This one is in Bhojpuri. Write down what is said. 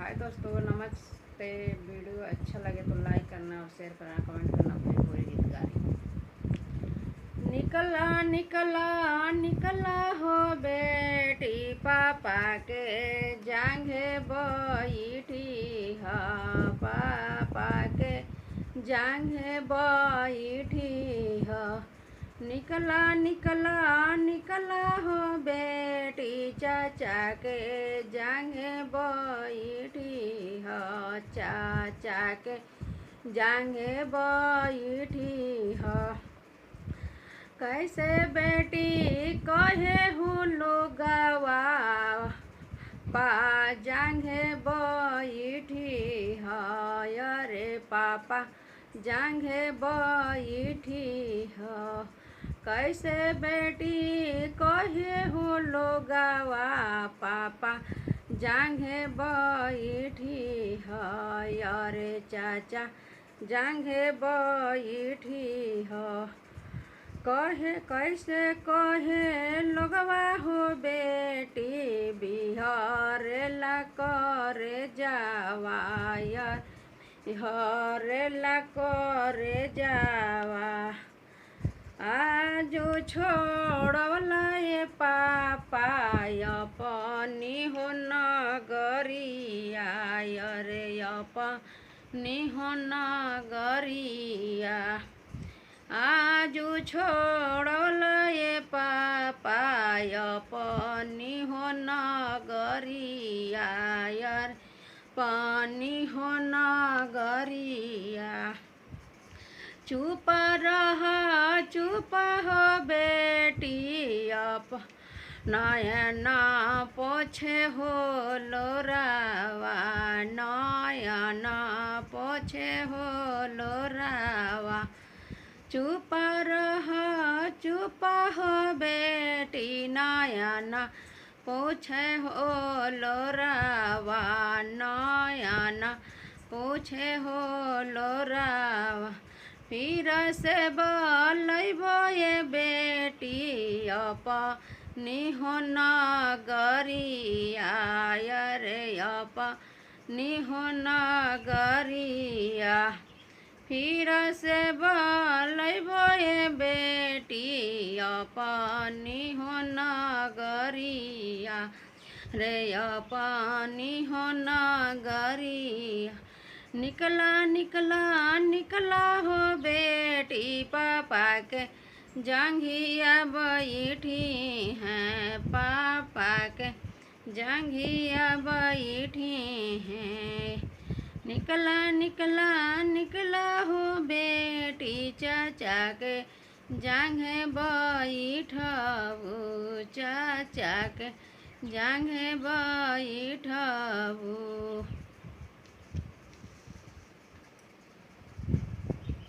हाय दोस्तों, नमस्ते। वीडियो अच्छा लगे तो लाइक करना और शेयर करना, कमेंट करना। फिर पूरी गीत गा रही। निकला निकला निकला हो बेटी पापा के जांघे बैठी हा, पापा के जांघे बैठी हा। निकला निकला निकला हो बेटी चाचा के जांघे बैठी हो, चाचा के जांघे बैठी हो। कैसे बेटी कहे हूँ लोगवा पा जांघे बैठी हो, अरे पापा जांघे बैठी हो। कैसे बेटी कहे हो लोगवा पापा जांघे बैठी हो, अरे चाचा जांघे बैठी हो। कहे कैसे कहे लोगवा हो बेटी बिहरेला करे जावा, बिहरेला करे जावा। आजो छोड़वला ये पापा अपनी हो नगरिया, अरे अपनी हो नगरिया। आजो छोड़वला ये पापा अपनी हो नगरिया, यार पानी हो नगरिया। चुप हो बेटी अप नयना पोछे हो लोरावा, नयना पोछे हो लोरावा। चुप हो बेटी नयना पोछे हो लोरावा, नयना पोछे हो लोरावा। फिर से बोलैबो ये बेटी अपनी हो नगरिया, अरे अपनी हो नगरिया। फिर से बोलैबो ये बेटी अपनी हो नगरिया, रे अपनी हो नगरिया। निकला निकला निकला हो बेटी पापा के जांघिया बैठी हैं, पापा के जांघिया बैठी हैं। निकला निकला निकला हो बेटी चाचा के जांघे बैठबू, चाचा के जांघे बैठबू।